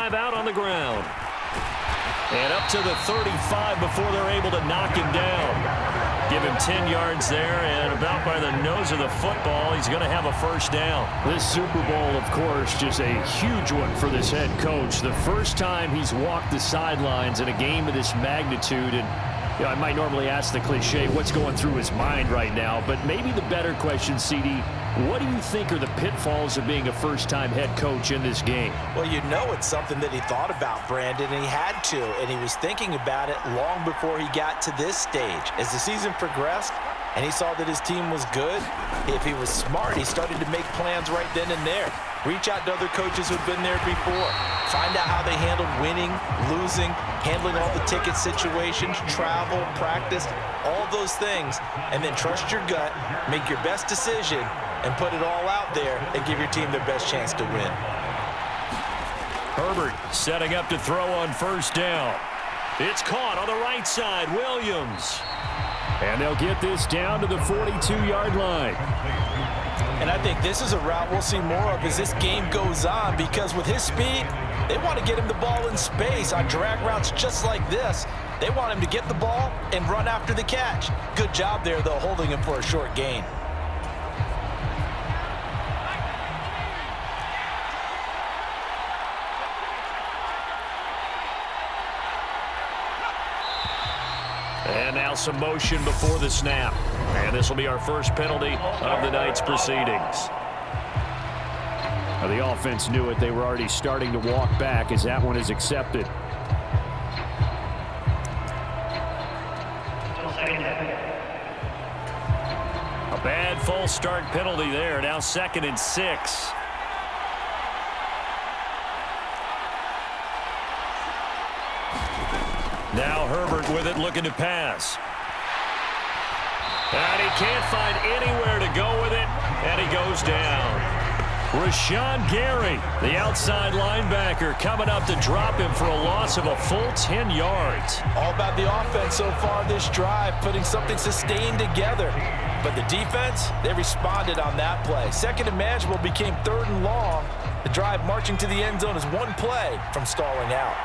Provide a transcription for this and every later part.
drive out on the ground. And up to the 35 before they're able to knock him down. Give him 10 yards there, and about by the nose of the football, he's going to have a first down. This Super Bowl, of course, just a huge one for this head coach. The first time he's walked the sidelines in a game of this magnitude, and I might normally ask the cliche, what's going through his mind right now? But maybe the better question, CD, what do you think are the pitfalls of being a first-time head coach in this game? Well, you know it's something that he thought about, Brandon, and he had to. And he was thinking about it long before he got to this stage. As the season progressed and he saw that his team was good, if he was smart, he started to make plans right then and there. Reach out to other coaches who've been there before. Find out how they handled winning, losing, handling all the ticket situations, travel, practice, all those things. And then trust your gut, make your best decision, and put it all out there and give your team their best chance to win. Herbert setting up to throw on first down. It's caught on the right side. Williams. And they'll get this down to the 42-yard line. And I think this is a route we'll see more of as this game goes on, because with his speed, they want to get him the ball in space on drag routes just like this. They want him to get the ball and run after the catch. Good job there, though, holding him for a short gain. And now some motion before the snap. And this will be our first penalty of the night's proceedings. Now, the offense knew it. They were already starting to walk back as that one is accepted. A bad false start penalty there. Now 2nd and 6. Now Herbert with it, looking to pass. And he can't find anywhere to go with it, and he goes down. Rashawn Gary, the outside linebacker, coming up to drop him for a loss of a full 10 yards. All about the offense so far this drive, putting something sustained together. But the defense, they responded on that play. 2nd and manageable became 3rd and long. The drive marching to the end zone is one play from stalling out.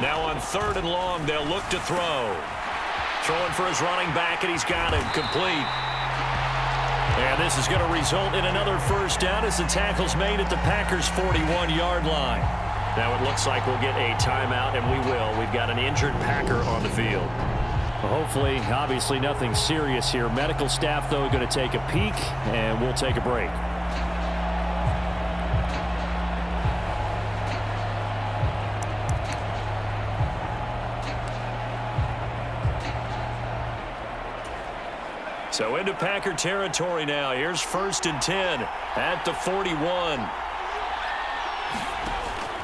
Now on 3rd and long, they'll look to throw. Throwing for his running back, and he's got him complete. And this is going to result in another first down as the tackle's made at the Packers' 41-yard line. Now it looks like we'll get a timeout, and we will. We've got an injured Packer on the field. Well, hopefully, obviously nothing serious here. Medical staff, though, going to take a peek, and we'll take a break. So into Packer territory now. Here's 1st and 10 at the 41.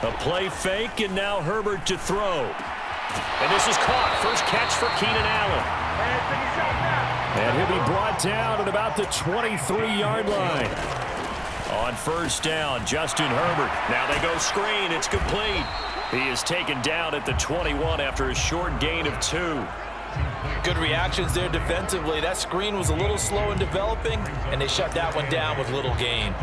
A play fake, and now Herbert to throw. And this is caught. First catch for Keenan Allen. And he'll be brought down at about the 23-yard line. On first down, Justin Herbert. Now they go screen. It's complete. He is taken down at the 21 after a short gain of 2. Good reactions there defensively. That screen was a little slow in developing, and they shut that one down with little gain.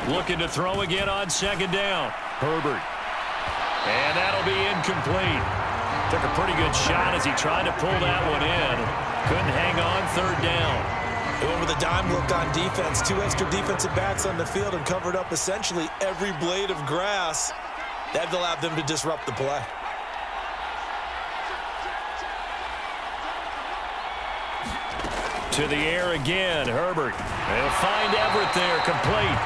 Looking to throw again on 2nd down. Herbert. And that'll be incomplete. Took a pretty good shot as he tried to pull that one in. Couldn't hang on 3rd down. They went with a dime look on defense. 2 extra defensive backs on the field and covered up essentially every blade of grass. That allowed them to disrupt the play. To the air again, Herbert. They'll find Everett there, complete.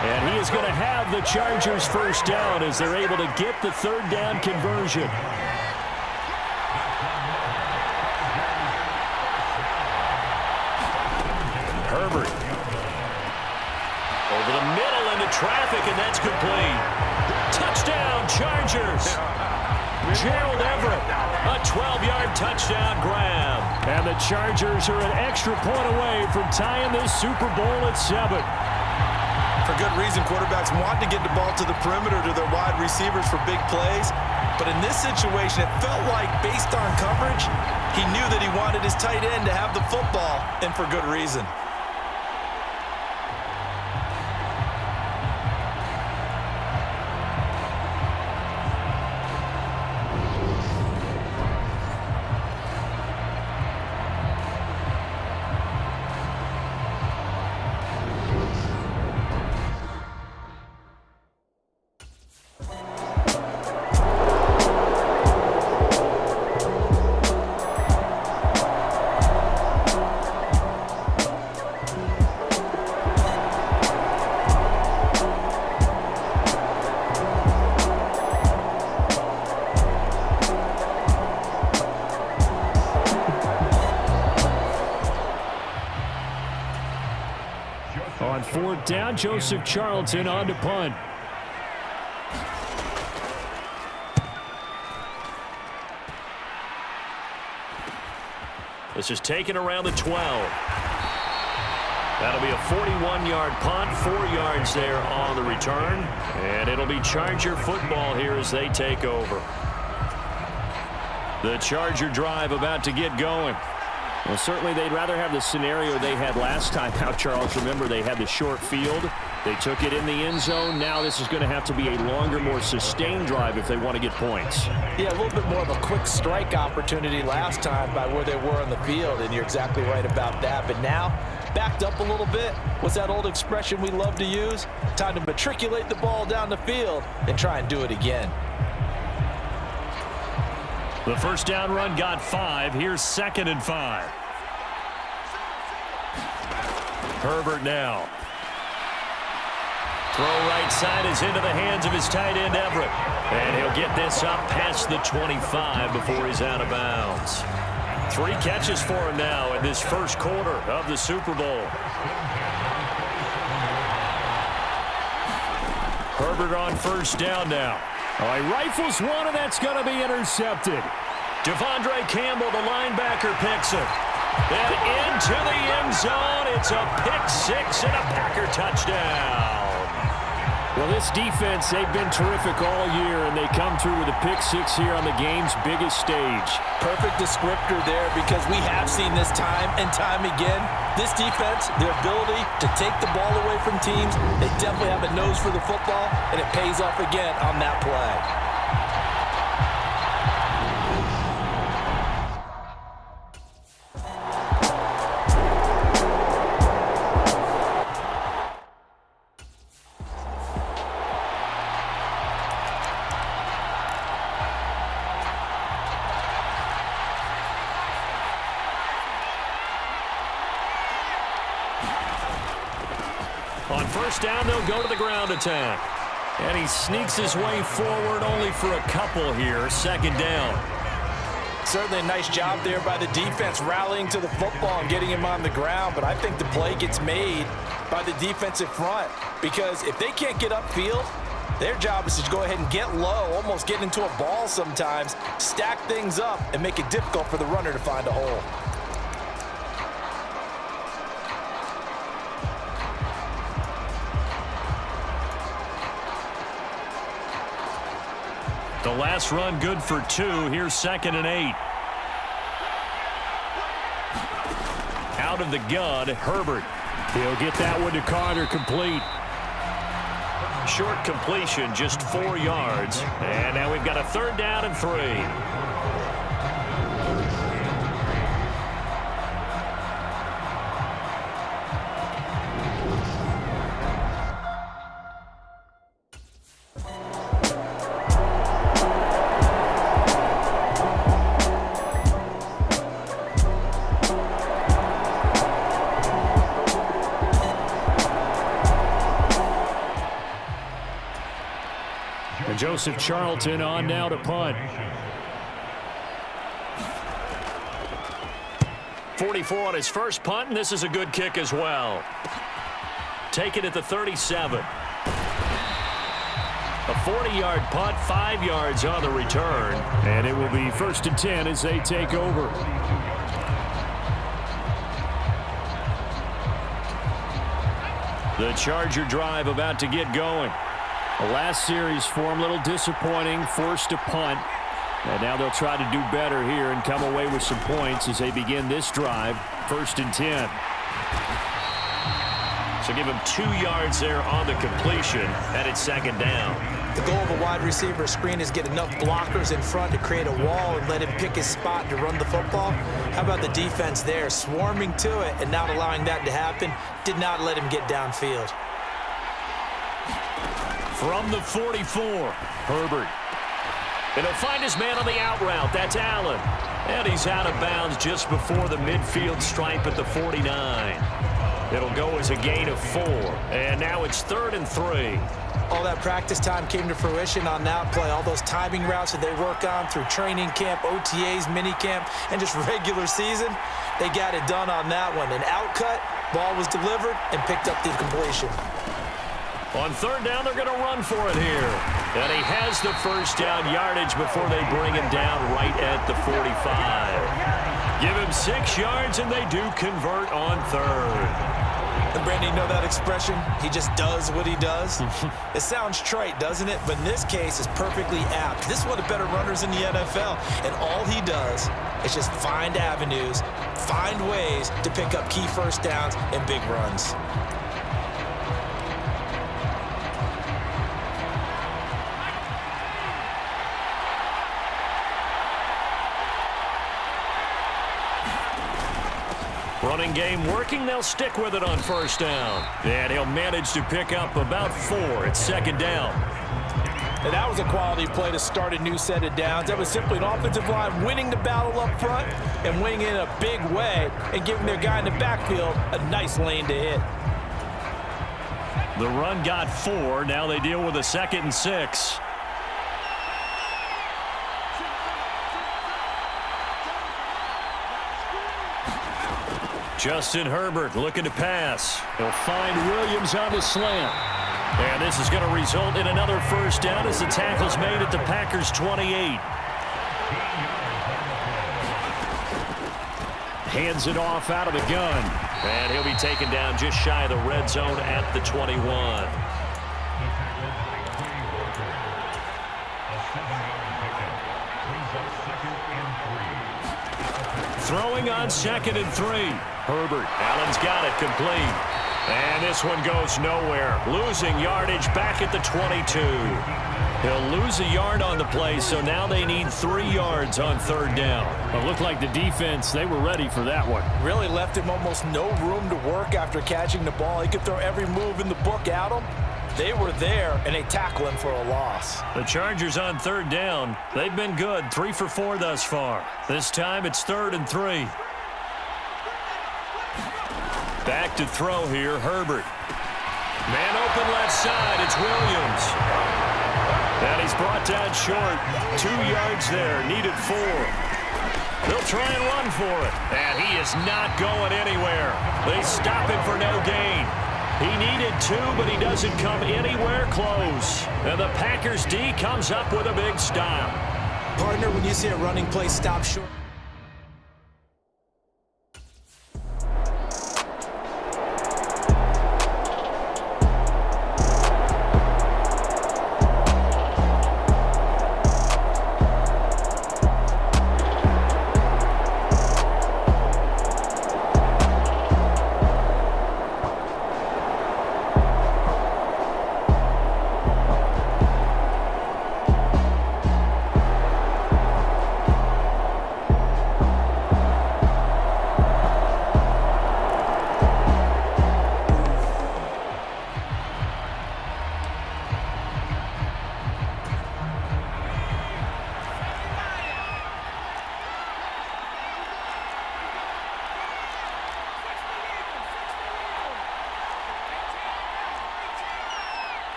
And he is going to have the Chargers first down as they're able to get the 3rd down conversion. Herbert. Over the middle into traffic, and that's complete. Touchdown, Chargers. Gerald Everett, a 12-yard touchdown grab. And the Chargers are an extra point away from tying this Super Bowl at 7. For good reason, quarterbacks want to get the ball to the perimeter to their wide receivers for big plays. But in this situation, it felt like, based on coverage, he knew that he wanted his tight end to have the football, and for good reason. On fourth down, Joseph Charlton on to punt. This is taken around the 12. That'll be a 41-yard punt, 4 yards there on the return. And it'll be Charger football here as they take over. The Charger drive about to get going. Well, certainly they'd rather have the scenario they had last time out, Charles. Remember, they had the short field. They took it in the end zone. Now this is going to have to be a longer, more sustained drive if they want to get points. Yeah, a little bit more of a quick strike opportunity last time by where they were on the field, and you're exactly right about that. But now, backed up a little bit. What's that old expression we love to use? Time to matriculate the ball down the field and try and do it again. The first down run got 5. Here's 2nd and 5. Herbert now. Throw right side is into the hands of his tight end, Everett. And he'll get this up past the 25 before he's out of bounds. 3 catches for him now in this first quarter of the Super Bowl. Herbert on first down now. Oh, he rifles one, and that's going to be intercepted. Devondre Campbell, the linebacker, picks it. And into the end zone. It's a pick 6 and a Packer touchdown. Well, this defense, they've been terrific all year, and they come through with a pick 6 here on the game's biggest stage. Perfect descriptor there, because we have seen this time and time again. This defense, their ability to take the ball away from teams, they definitely have a nose for the football, and it pays off again on that play. On first down, they'll go to the ground attack. And he sneaks his way forward only for a couple here. 2nd down. Certainly a nice job there by the defense rallying to the football and getting him on the ground. But I think the play gets made by the defensive front, because if they can't get upfield, their job is to go ahead and get low, almost get into a ball sometimes, stack things up, and make it difficult for the runner to find a hole. The last run good for 2. Here's 2nd and 8. Out of the gun, Herbert. He'll get that one to Carter, complete. Short completion, just 4 yards. And now we've got a 3rd down and 3. Joseph Charlton on now to punt. 44 on his first punt, and this is a good kick as well. Take it at the 37. A 40-yard punt, 5 yards on the return. And it will be 1st and 10 as they take over. The Charger drive about to get going. The last series for him, a little disappointing, forced a punt. And now they'll try to do better here and come away with some points as they begin this drive, 1st and 10. So give him 2 yards there on the completion, and it's 2nd down. The goal of a wide receiver screen is get enough blockers in front to create a wall and let him pick his spot to run the football. How about the defense there, swarming to it and not allowing that to happen? Did not let him get downfield. From the 44, Herbert. And he'll find his man on the out route. That's Allen. And he's out of bounds just before the midfield stripe at the 49. It'll go as a gain of 4. And now it's 3rd and 3. All that practice time came to fruition on that play. All those timing routes that they work on through training camp, OTAs, mini camp, and just regular season, they got it done on that one. An outcut, ball was delivered, and picked up the completion. On 3rd down, they're going to run for it here. And he has the 1st down yardage before they bring him down right at the 45. Give him 6 yards, and they do convert on 3rd. And Brandon, you know that expression? He just does what he does. It sounds trite, doesn't it? But in this case, it's perfectly apt. This is one of the better runners in the NFL. And all he does is just find avenues, find ways to pick up key 1st downs and big runs. Running game working. They'll stick with it on 1st down. And he'll manage to pick up about 4. It's 2nd down. And that was a quality play to start a new set of downs. That was simply an offensive line winning the battle up front and winning in a big way and giving their guy in the backfield a nice lane to hit. The run got 4. Now they deal with a 2nd and 6. Justin Herbert looking to pass. He'll find Williams on the slant. And this is going to result in another 1st down as the tackle's made at the Packers' 28. Hands it off out of the gun. And he'll be taken down just shy of the red zone at the 21. Throwing on 2nd and 3. Herbert. Allen's got it complete. And this one goes nowhere. Losing yardage back at the 22. He'll lose a yard on the play, so now they need 3 yards on 3rd down. It looked like the defense, they were ready for that one. Really left him almost no room to work after catching the ball. He could throw every move in the book at him. They were there, and they tackle him for a loss. The Chargers on 3rd down. They've been good, 3 for 4 thus far. This time it's 3rd and 3. Back to throw here, Herbert. Man open left side, it's Williams. And he's brought down short. 2 yards there, needed 4. They'll try and run for it. And he is not going anywhere. They stop him for no gain. He needed 2, but he doesn't come anywhere close. And the Packers D comes up with a big stop. Partner, when you see a running play stop short.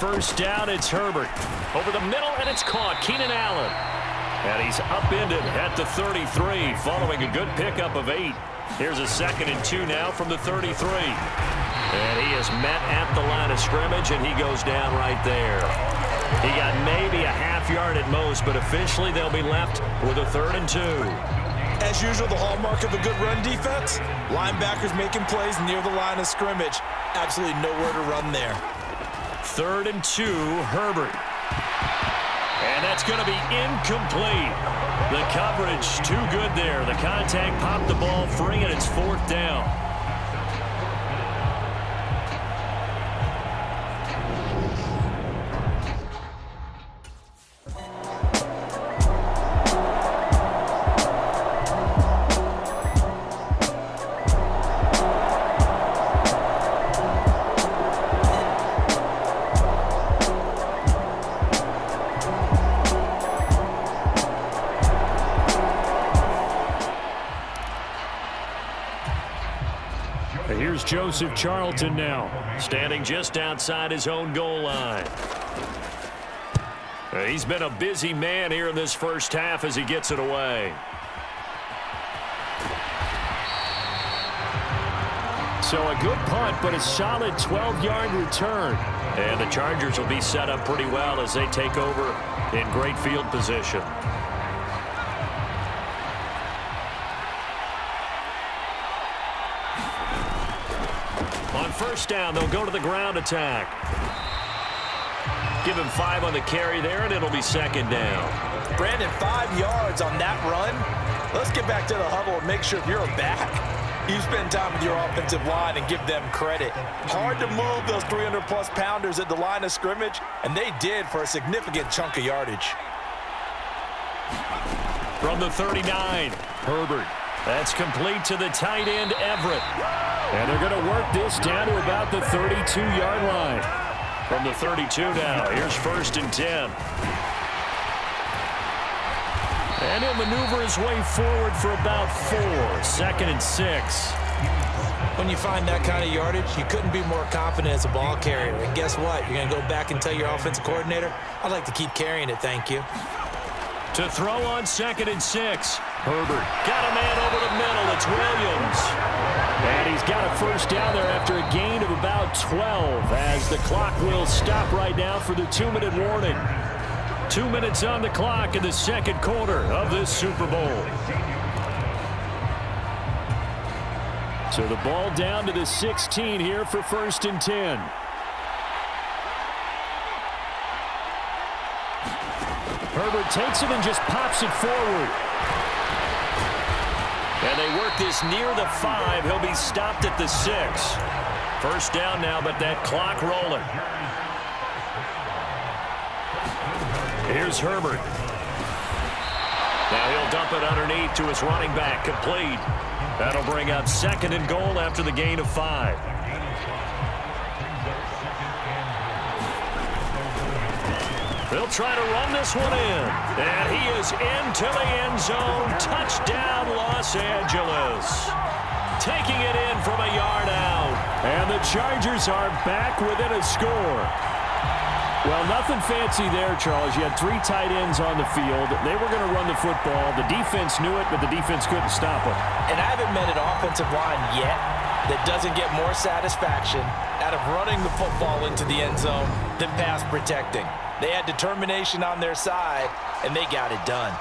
first down, it's Herbert. Over the middle, and it's caught. Keenan Allen. And he's upended at the 33, following a good pickup of 8. Here's a 2nd and 2 now from the 33. And he is met at the line of scrimmage, and he goes down right there. He got maybe a half yard at most, but officially they'll be left with a 3rd and 2. As usual, the hallmark of a good run defense, linebackers making plays near the line of scrimmage. Absolutely nowhere to run there. 3rd and 2, Herbert. And that's going to be incomplete. The coverage too good there. The contact popped the ball free, and it's 4th down. Here's Joseph Charlton now. Standing just outside his own goal line. He's been a busy man here in this first half as he gets it away. So a good punt, but a solid 12-yard return. And the Chargers will be set up pretty well as they take over in great field position. On first down, they'll go to the ground attack. Give him 5 on the carry there, and it'll be 2nd down. Brandon, 5 yards on that run. Let's get back to the huddle and make sure if you're a back, you spend time with your offensive line and give them credit. Hard to move those 300-plus pounders at the line of scrimmage, and they did for a significant chunk of yardage. From the 39, Herbert. That's complete to the tight end, Everett. And they're going to work this down to about the 32-yard line. From the 32 now, here's 1st and 10. And he'll maneuver his way forward for about 4. 2nd and 6. When you find that kind of yardage, you couldn't be more confident as a ball carrier. And guess what? You're going to go back and tell your offensive coordinator, I'd like to keep carrying it, thank you. To throw on 2nd and 6. Herbert got a man over the middle. It's Williams. And he's got a first down there after a gain of about 12 as the clock will stop right now for the 2-minute warning. 2 minutes on the clock in the 2nd quarter of this Super Bowl. So the ball down to the 16 here for 1st and 10. Herbert takes it and just pops it forward. And they work this near the 5. He'll be stopped at the 6. First down now, but that clock rolling. Here's Herbert. Now he'll dump it underneath to his running back, complete. That'll bring up 2nd and goal after the gain of 5. They'll try to run this one in. And he is into the end zone. Touchdown, Los Angeles. Taking it in from a yard out. And the Chargers are back within a score. Well, nothing fancy there, Charles. You had 3 tight ends on the field. They were going to run the football. The defense knew it, but the defense couldn't stop them. And I haven't met an offensive line yet that doesn't get more satisfaction out of running the football into the end zone than pass protecting. They had determination on their side, and they got it done.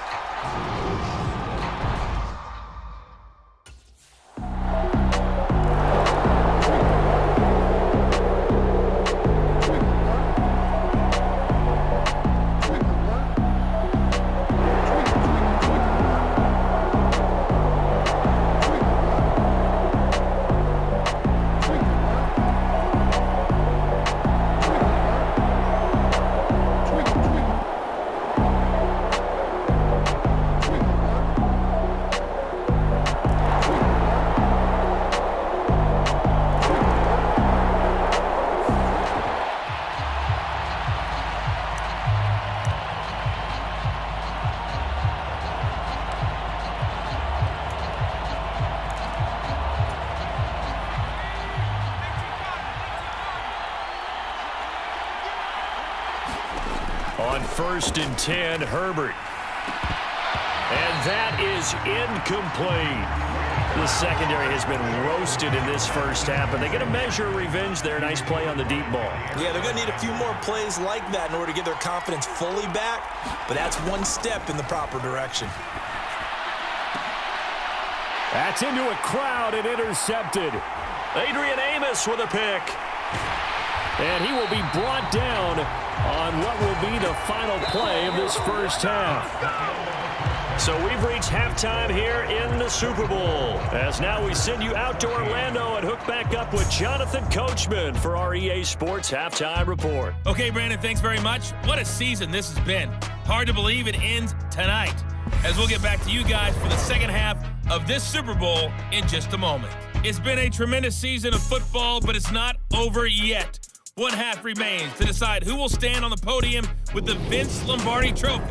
first and 10, Herbert. And that is incomplete. The secondary has been roasted in this first half, but they get a measure of revenge there. Nice play on the deep ball. Yeah, they're going to need a few more plays like that in order to get their confidence fully back, but that's one step in the proper direction. That's into a crowd and intercepted. Adrian Amos with a pick. And he will be brought down on what will be the final play of this first half. So we've reached halftime here in the Super Bowl. As now we send you out to Orlando and hook back up with Jonathan Coachman for our EA Sports Halftime Report. Okay, Brandon, thanks very much. What a season this has been. Hard to believe it ends tonight, as we'll get back to you guys for the second half of this Super Bowl in just a moment. It's been a tremendous season of football, but it's not over yet. One half remains to decide who will stand on the podium with the Vince Lombardi Trophy.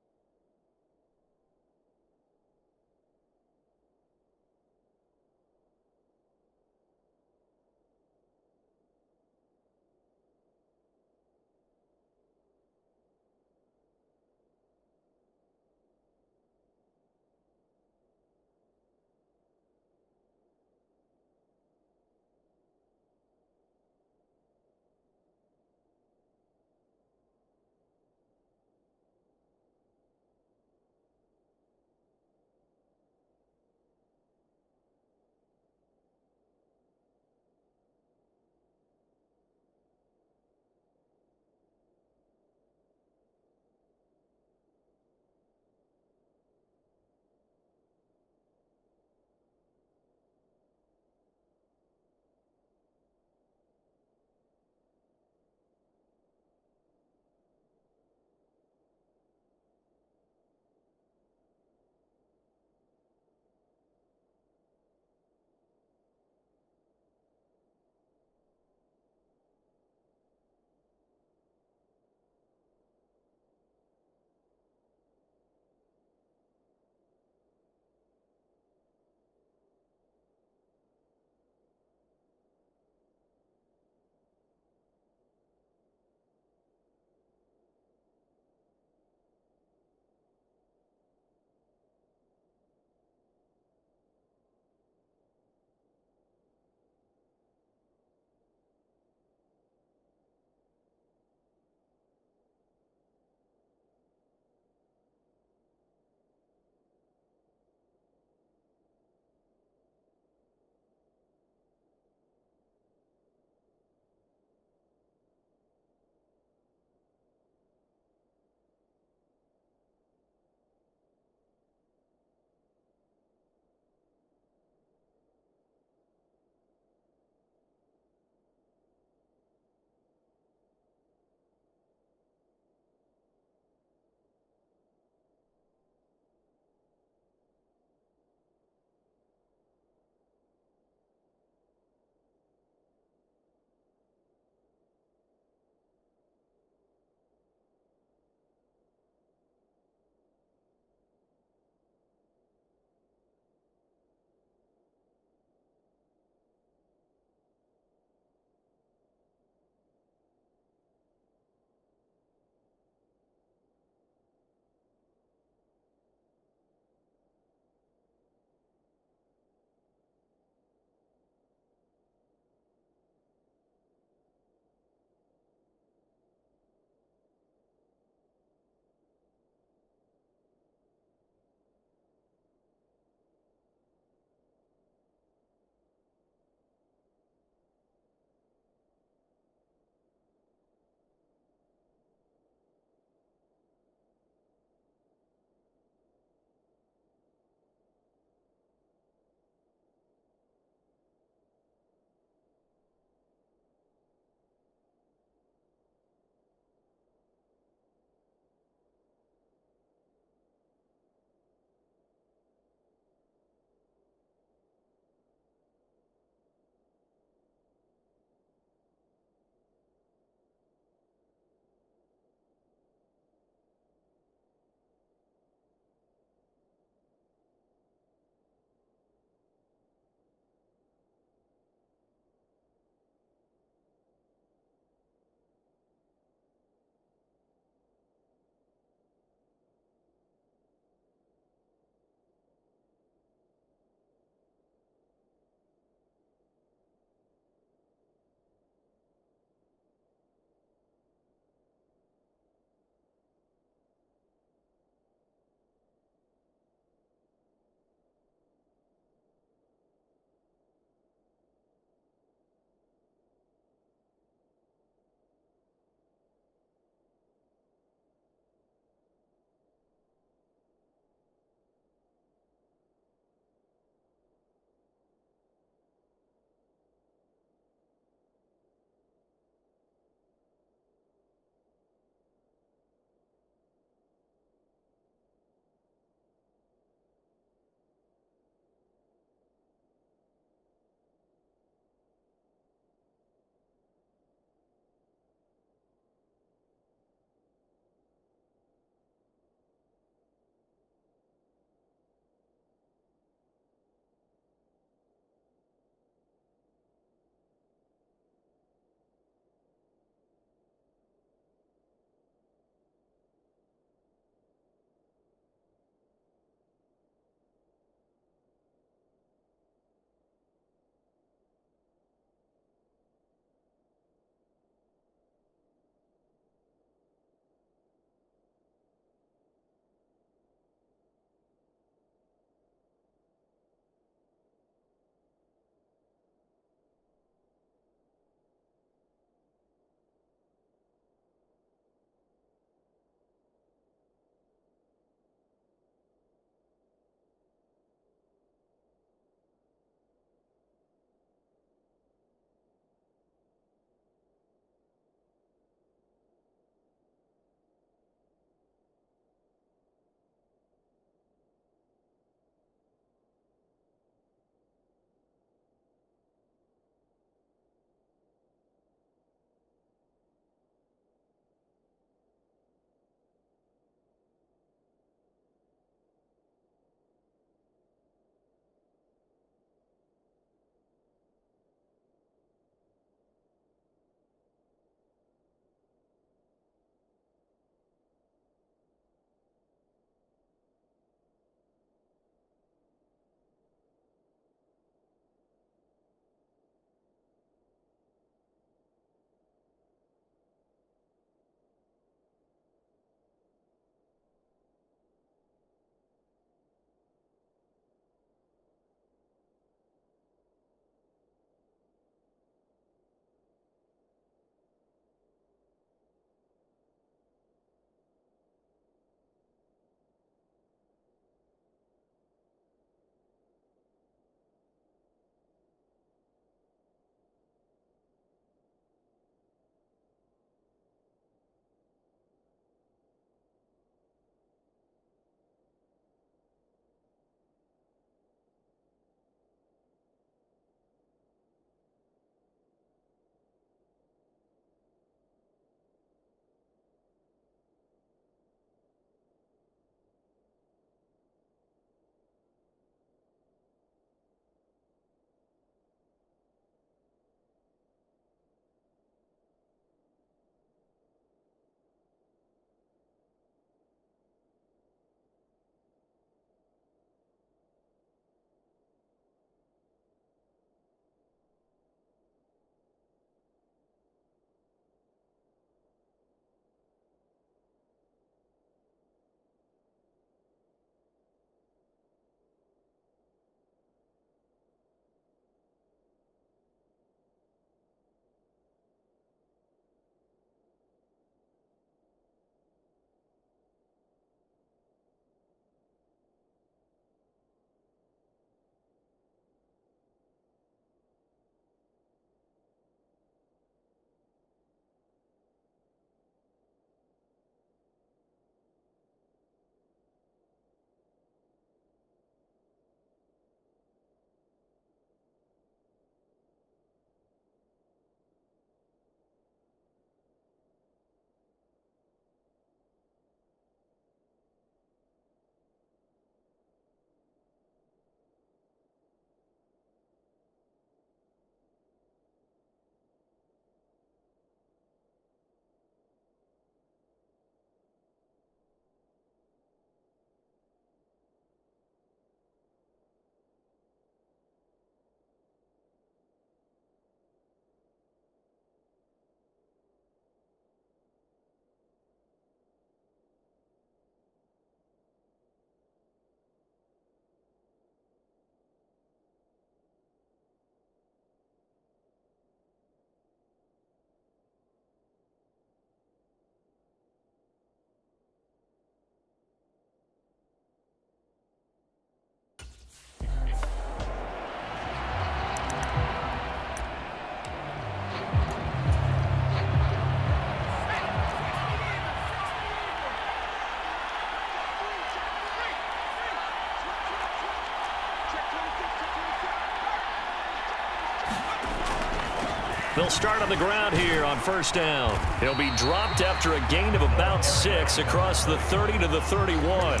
They'll start on the ground here on first down. He'll be dropped after a gain of about 6 across the 30 to the 31.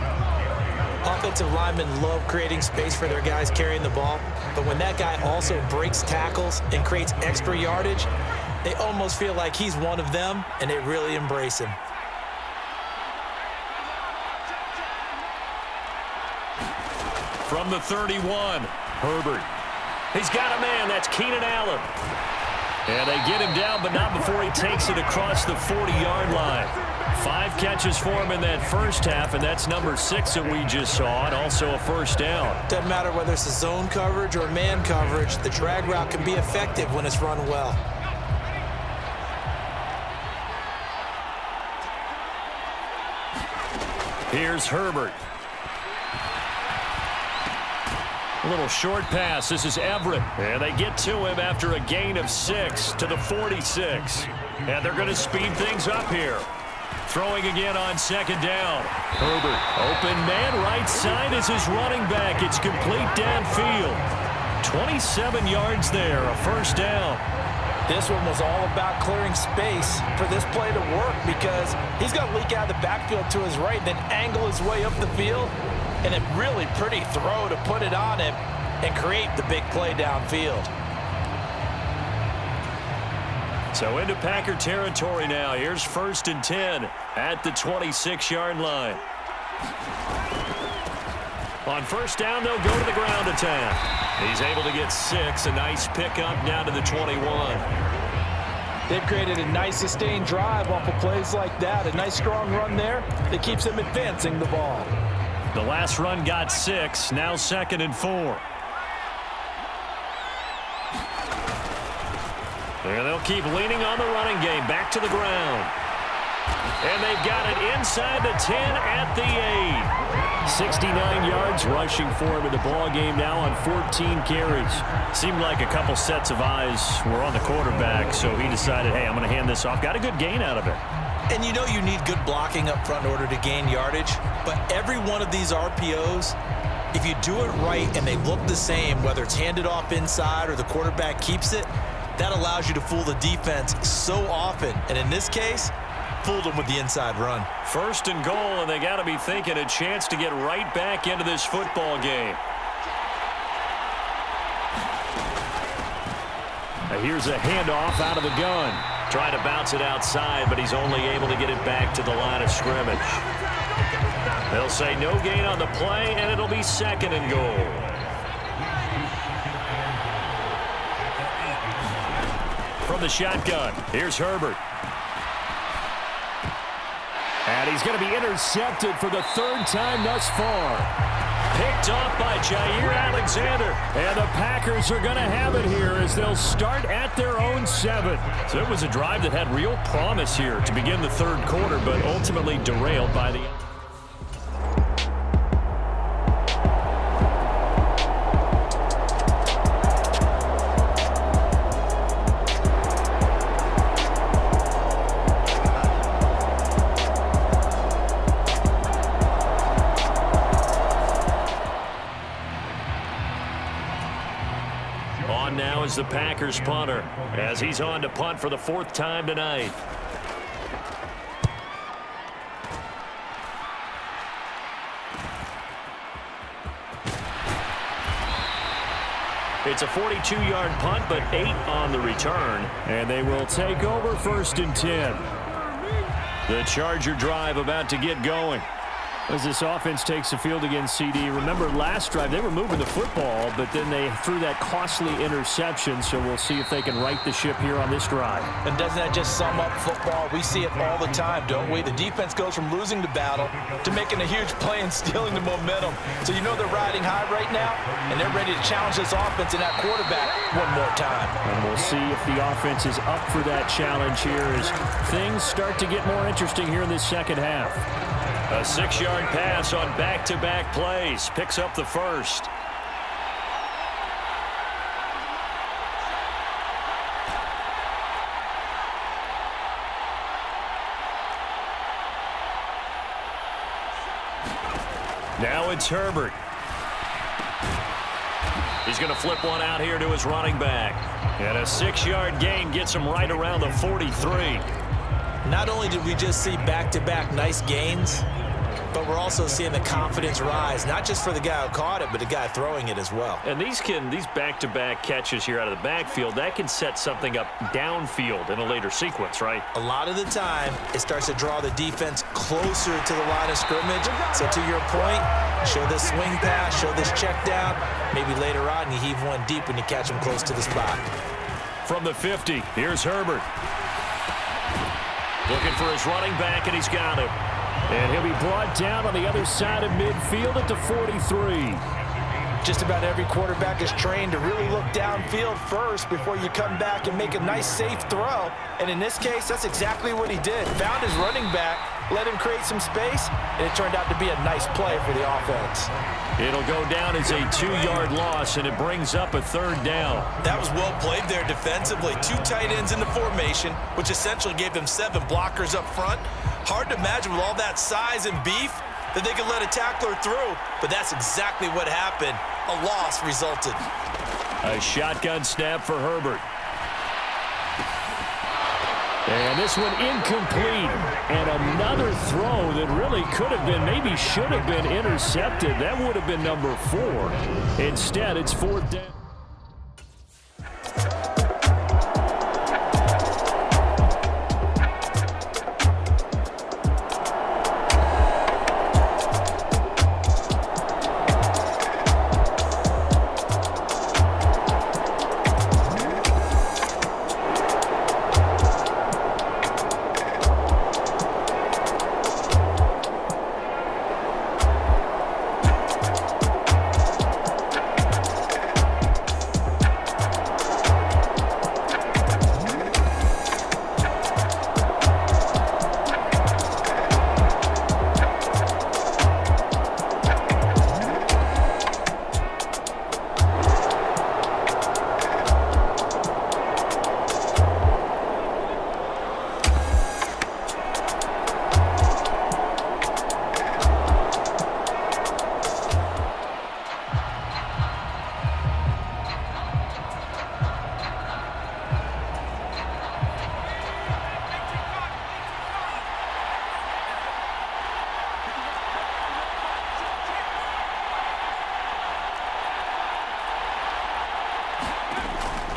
Offensive linemen love creating space for their guys carrying the ball, but when that guy also breaks tackles and creates extra yardage, they almost feel like he's one of them, and they really embrace him. From the 31, Herbert. He's got a man. That's Keenan Allen. And they get him down, but not before he takes it across the 40-yard line. 5 catches for him in that first half, and that's number 6 that we just saw, and also a first down. Doesn't matter whether it's a zone coverage or man coverage, the drag route can be effective when it's run well. Here's Herbert. A little short pass. This is Everett. And they get to him after a gain of 6 to the 46. And they're going to speed things up here. Throwing again on second down. Herbert, open man, right side is his running back. It's complete downfield. 27 yards there, a first down. This one was all about clearing space for this play to work because he's going to leak out of the backfield to his right, then angle his way up the field. And a really pretty throw to put it on him and create the big play downfield. So into Packer territory now. Here's first and 10 at the 26-yard line. On first down, they'll go to the ground attack. He's able to get 6. A nice pickup down to the 21. They've created a nice sustained drive off of plays like that. A nice strong run there that keeps them advancing the ball. The last run got 6. Now second and 4. And they'll keep leaning on the running game. Back to the ground. And they've got it inside the 10 at the 8. 69 yards rushing for him in the ball game now on 14 carries. Seemed like a couple sets of eyes were on the quarterback, so he decided, hey, I'm going to hand this off. Got a good gain out of it. And you know you need good blocking up front in order to gain yardage, but every one of these RPOs, if you do it right and they look the same, whether it's handed off inside or the quarterback keeps it, that allows you to fool the defense so often. And in this case, fooled them with the inside run. First and goal, and they got to be thinking a chance to get right back into this football game. Now here's a handoff out of the gun. Trying to bounce it outside, but he's only able to get it back to the line of scrimmage. They'll say no gain on the play, and it'll be second and goal. From the shotgun, here's Herbert. And he's going to be intercepted for the 3rd time thus far. Picked off by Jair Alexander. And the Packers are going to have it here as they'll start at their own 7. So it was a drive that had real promise here to begin the 3rd quarter, but ultimately derailed by the... Now is the Packers punter as he's on to punt for the 4th time tonight. It's a 42-yard punt, but 8 on the return. And they will take over first and 10. The Charger drive about to get going. As this offense takes the field against CD. Remember last drive, they were moving the football, but then they threw that costly interception, so we'll see if they can right the ship here on this drive. And doesn't that just sum up football? We see it all the time, don't we? The defense goes from losing the battle to making a huge play and stealing the momentum. So you know they're riding high right now, and they're ready to challenge this offense and that quarterback one more time. And we'll see if the offense is up for that challenge here as things start to get more interesting here in this second half. A 6-yard pass on back-to-back plays. Picks up the first. Now it's Herbert. He's going to flip one out here to his running back. And a 6-yard gain gets him right around the 43. Not only did we just see back-to-back nice gains, but we're also seeing the confidence rise, not just for the guy who caught it, but the guy throwing it as well. And these back-to-back catches here out of the backfield, that can set something up downfield in a later sequence, right? A lot of the time, it starts to draw the defense closer to the line of scrimmage. So to your point, show this swing pass, show this check down. Maybe later on, you heave one deep when you catch him close to the spot. From the 50, here's Herbert. Looking for his running back, and he's got him. And he'll be brought down on the other side of midfield at the 43. Just about every quarterback is trained to really look downfield first before you come back and make a nice, safe throw. And in this case, that's exactly what he did. Found his running back, let him create some space, and it turned out to be a nice play for the offense. It'll go down as a 2-yard loss, and it brings up a 3rd down. That was well played there defensively. 2 tight ends in the formation, which essentially gave them 7 blockers up front. Hard to imagine with all that size and beef that they could let a tackler through, but that's exactly what happened. A loss resulted. A shotgun snap for Herbert. And this one incomplete. And another throw that really could have been, maybe should have been intercepted. That would have been number 4. Instead, it's 4th down.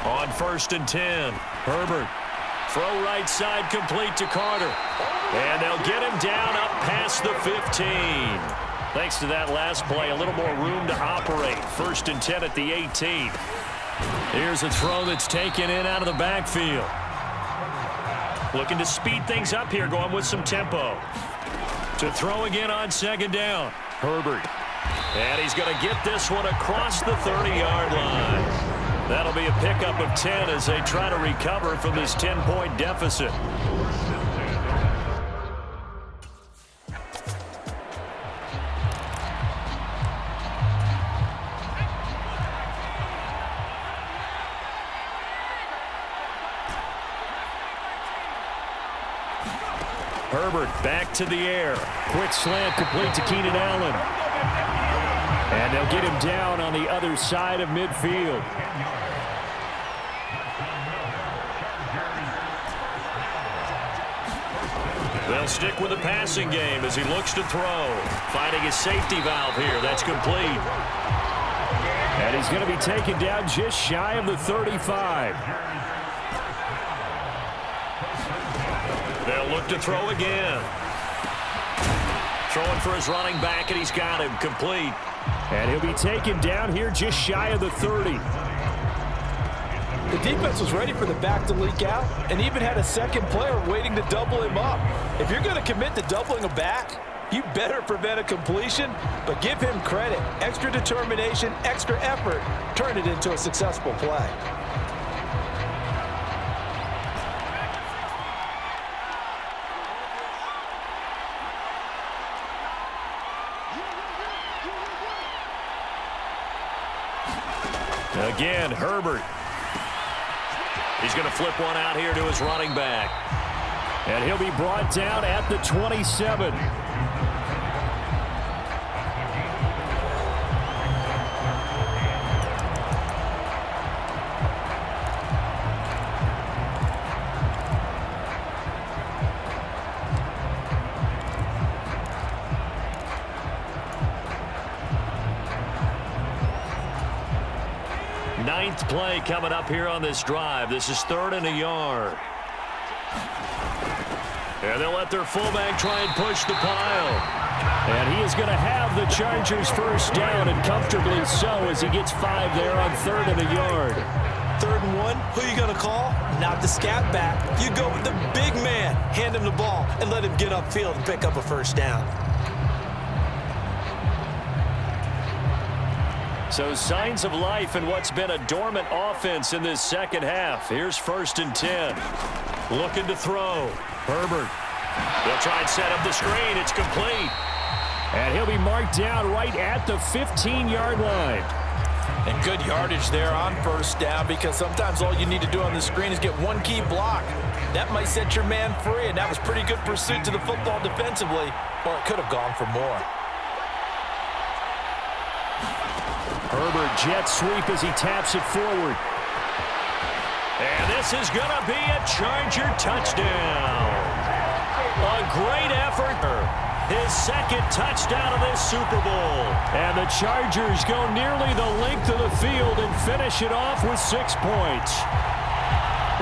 On 1st and 10, Herbert. Throw right side complete to Carter. And they'll get him down up past the 15. Thanks to that last play, a little more room to operate. 1st and 10 at the 18. Here's a throw that's taken in out of the backfield. Looking to speed things up here, going with some tempo. To throw again on 2nd down. Herbert. And he's going to get this one across the 30-yard line. That'll be a pickup of 10 as they try to recover from this 10-point deficit. Herbert back to the air. Quick slant complete to Keenan Allen. And they'll get him down on the other side of midfield. They'll stick with the passing game as he looks to throw. Finding his safety valve here. That's complete. And he's going to be taken down just shy of the 35. They'll look to throw again. Throwing for his running back, and he's got him complete. And he'll be taken down here just shy of the 30. The defense was ready for the back to leak out and even had a second player waiting to double him up. If you're going to commit to doubling a back, you better prevent a completion, but give him credit. Extra determination, extra effort, turn it into a successful play. Again, Herbert. He's going to flip one out here to his running back. And he'll be brought down at the 27. 9th play coming up here on this drive. This is 3rd and a yard. And they'll let their fullback try and push the pile. And he is going to have the Chargers first down, and comfortably so, as he gets 5 there on 3rd and a yard. 3rd and 1, who you going to call? Not the scat back. You go with the big man. Hand him the ball and let him get upfield and pick up a first down. So signs of life in what's been a dormant offense in this second half. Here's 1st and 10. Looking to throw. Herbert. They'll try and set up the screen. It's complete. And he'll be marked down right at the 15-yard line. And good yardage there on first down, because sometimes all you need to do on the screen is get one key block. That might set your man free, and that was pretty good pursuit to the football defensively. Well, it could have gone for more. Herbert jet sweep as he taps it forward. And this is going to be a Charger touchdown. A great effort. His 2nd touchdown of this Super Bowl. And the Chargers go nearly the length of the field and finish it off with 6 points.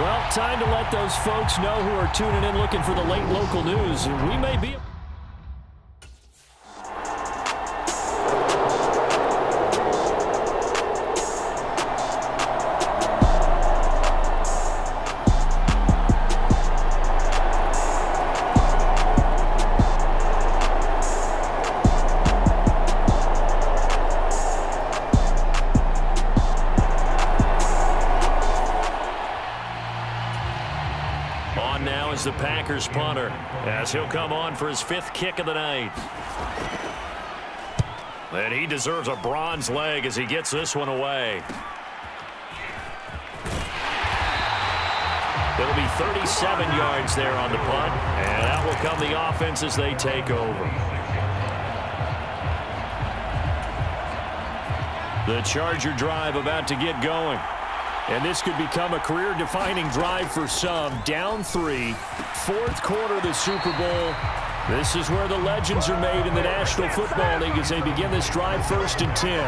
Well, time to let those folks know who are tuning in looking for the late local news. We may be... The Packers punter, as he'll come on for his 5th kick of the night. And he deserves a bronze leg as he gets this one away. It'll be 37 yards there on the punt, and out will come the offense as they take over. The Charger drive about to get going. And this could become a career-defining drive for some. Down 3, 4th quarter of the Super Bowl. This is where the legends are made in the National Football League as they begin this drive 1st and 10.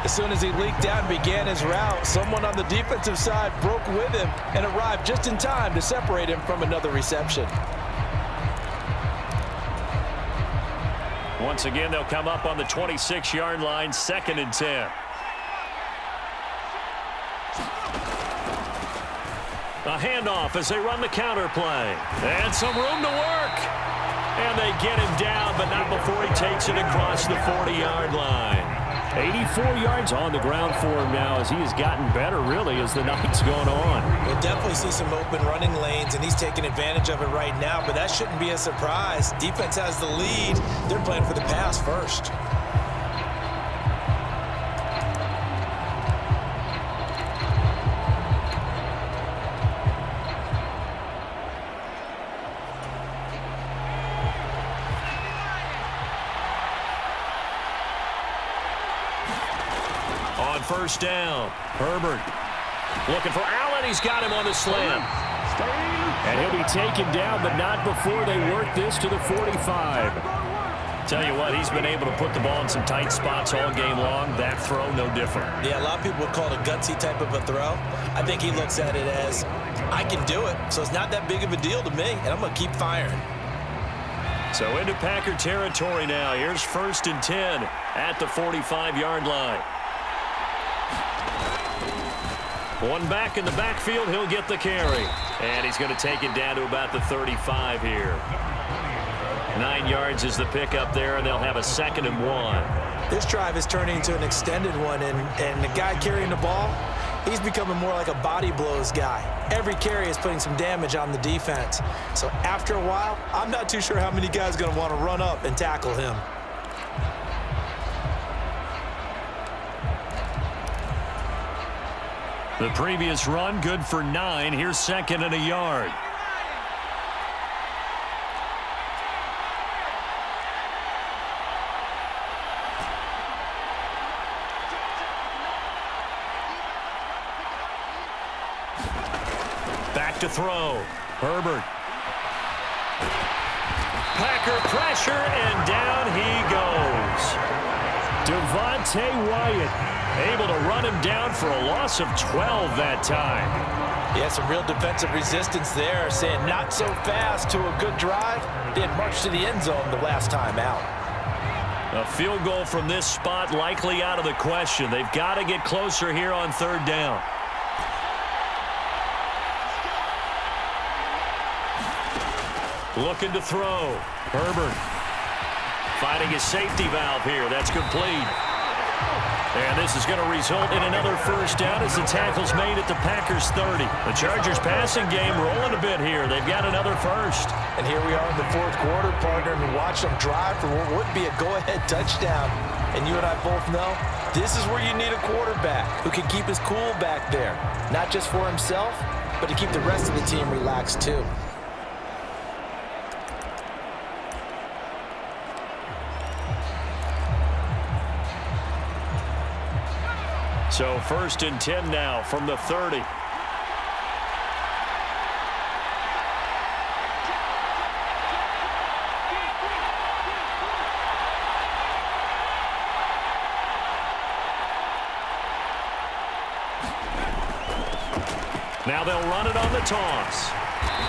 As soon as he leaked out and began his route, someone on the defensive side broke with him and arrived just in time to separate him from another reception. Once again, they'll come up on the 26-yard line, 2nd and 10. A handoff as they run the counter play. And some room to work. And they get him down, but not before he takes it across the 40-yard line. 84 yards on the ground for him now as he has gotten better, really, as the night's going on. We'll definitely see some open running lanes, and he's taking advantage of it right now, but that shouldn't be a surprise. Defense has the lead. They're playing for the pass first. On 1st down, Herbert looking for Allen. He's got him on the slant. And he'll be taken down, but not before they work this to the 45. Tell you what, he's been able to put the ball in some tight spots all game long. That throw, no different. Yeah, a lot of people would call it a gutsy type of a throw. I think he looks at it as, I can do it, so it's not that big of a deal to me, and I'm going to keep firing. So into Packer territory now. Here's 1st and 10 at the 45-yard line. One back in the backfield, he'll get the carry. And he's going to take it down to about the 35 here. 9 yards is the pickup there, and they'll have a 2nd and 1. This drive is turning into an extended one, and the guy carrying the ball, he's becoming more like a body blows guy. Every carry is putting some damage on the defense. So after a while, I'm not too sure how many guys are going to want to run up and tackle him. The previous run, good for 9. Here's 2nd and a yard. Back to throw. Herbert. Packer pressure, and down he goes. Devontae Wyatt Able to run him down for a loss of 12 that time. Yeah, some real defensive resistance there, saying not so fast to a good drive. They had marched to the end zone the last time out. A field goal from this spot likely out of the question. They've got to get closer here on third down. Looking to throw. Herbert finding his safety valve here. That's complete. And this is going to result in another first down as the tackle's made at the Packers' 30. The Chargers' passing game rolling a bit here. They've got another first. And here we are in the fourth quarter, partner, and watch them drive for what would be a go-ahead touchdown. And you and I both know this is where you need a quarterback who can keep his cool back there. Not just for himself, but to keep the rest of the team relaxed too. So 1st and 10 now from the 30. Now they'll run it on the toss.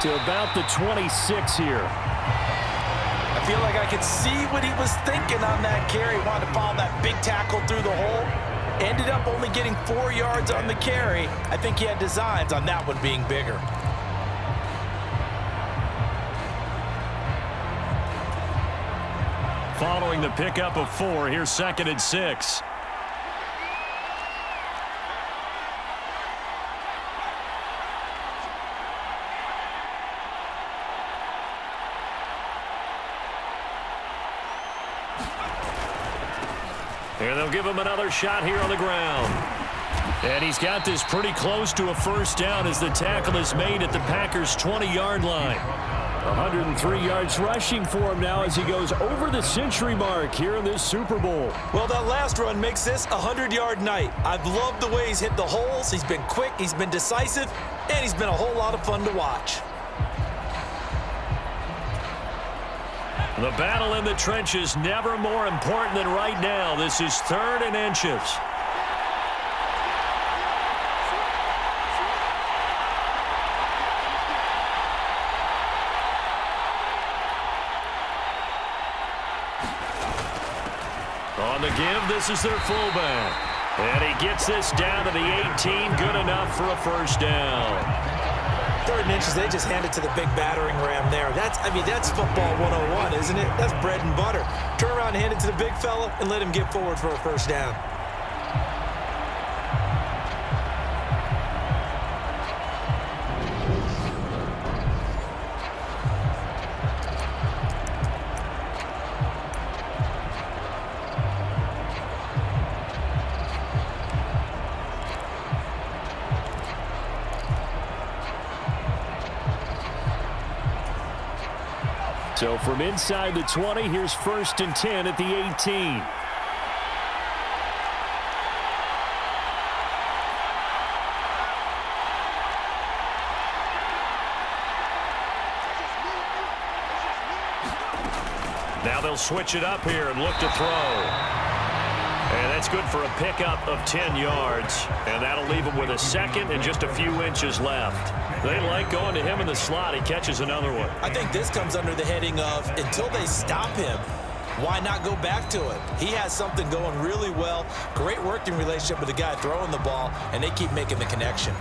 To about the 26 here. I feel like I could see what he was thinking on that carry. He wanted to follow that big tackle through the hole. Ended up only getting 4 yards on the carry. I think he had designs on that one being bigger. Following the pickup of 4, here's 2nd and 6. And they'll give him another shot here on the ground. And he's got this pretty close to a first down as the tackle is made at the Packers' 20-yard line. 103 yards rushing for him now as he goes over the century mark here in this Super Bowl. Well, that last run makes this a 100-yard night. I've loved the way he's hit the holes. He's been quick, he's been decisive, and he's been a whole lot of fun to watch. The battle in the trenches never more important than right now. This is 3rd and inches. On the give, this is their fullback. And he gets this down to the 18. Good enough for a first down. 3rd and inches, they just hand it to the big battering ram there. That's football 101, isn't it? That's bread and butter. Turn around and hand it to the big fella and let him get forward for a first down. So from inside the 20, here's 1st and 10 at the 18. Now they'll switch it up here and look to throw. And that's good for a pickup of 10 yards. And that'll leave him with a 2nd and just a few inches left. They like going to him in the slot. He catches another one. I think this comes under the heading of until they stop him, why not go back to it? He has something going really well. Great working relationship with the guy throwing the ball, and they keep making the connection.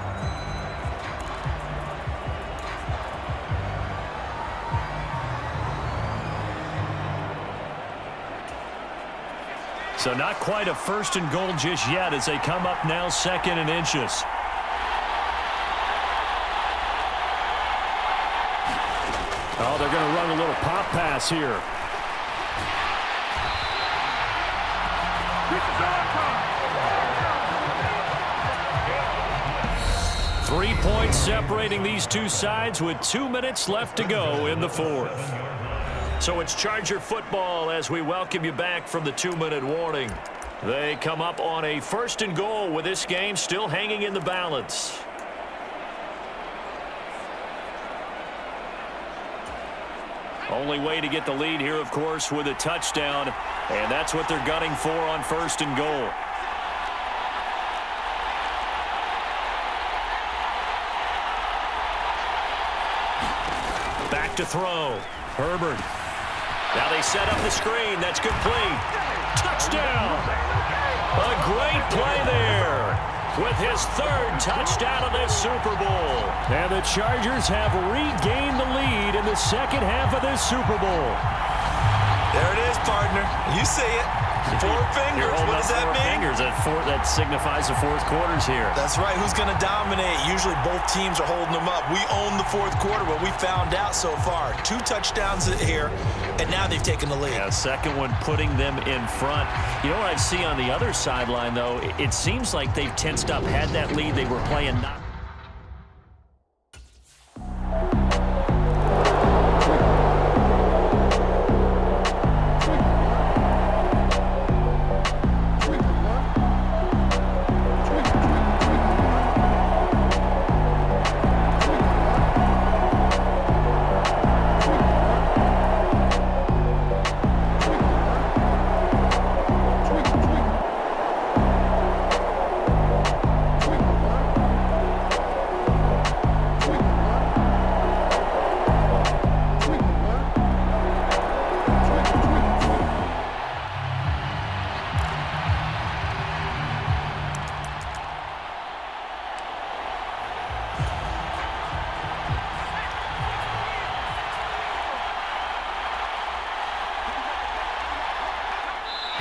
So not quite a 1st and goal just yet as they come up now 2nd and inches. Oh, they're going to run a little pop pass here. Three points separating these two sides with 2 minutes left to go in the 4th. So it's Charger football as we welcome you back from the 2-minute warning. They come up on a 1st and goal with this game still hanging in the balance. Only way to get the lead here, of course, with a touchdown, and that's what they're gunning for on 1st and goal. to throw. Herbert. Now they set up the screen. That's complete. Touchdown. A great play there with his third touchdown of this Super Bowl. And the Chargers have regained the lead in the second half of this Super Bowl. There it is, partner. You see it. Four fingers. What does that mean? Fingers. That signifies the fourth quarter's here. That's right. Who's going to dominate? Usually both teams are holding them up. We own the fourth quarter, but we found out so far. 2 touchdowns here, and now they've taken the lead. Yeah, second one putting them in front. You know what I see on the other sideline, though? It seems like they've tensed up, had that lead. They were playing not.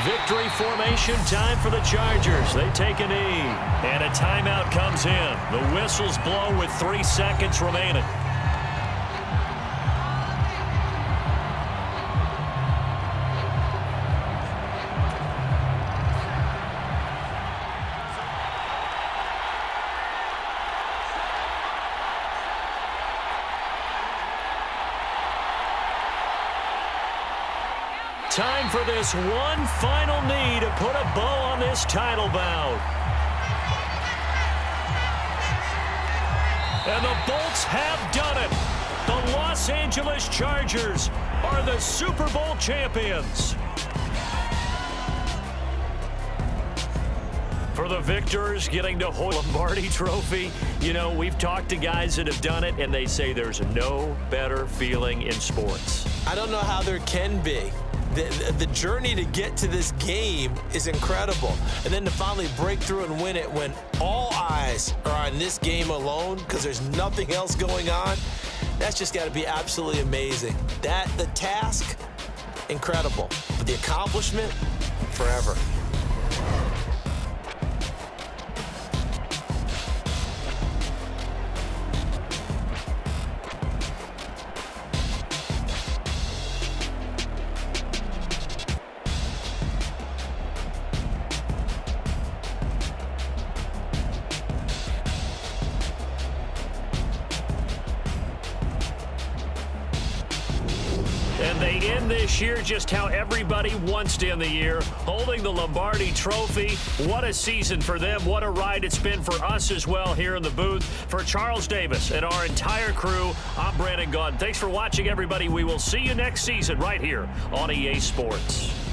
Victory formation time for the Chargers. They take a knee, and a timeout comes in. The whistles blow with 3 seconds remaining. Time for this one final knee to put a bow on this title bout. And the Bolts have done it. The Los Angeles Chargers are the Super Bowl champions. For the victors getting to hold the Lombardi Trophy, you know, we've talked to guys that have done it, and they say there's no better feeling in sports. I don't know how there can be. The journey to get to this game is incredible. And then to finally break through and win it when all eyes are on this game alone because there's nothing else going on, that's just got to be absolutely amazing. The task, incredible. But the accomplishment, forever. And they end this year just how everybody wants to end the year, holding the Lombardi Trophy. What a season for them. What a ride it's been for us as well here in the booth. For Charles Davis and our entire crew, I'm Brandon Gaudin. Thanks for watching, everybody. We will see you next season right here on EA Sports.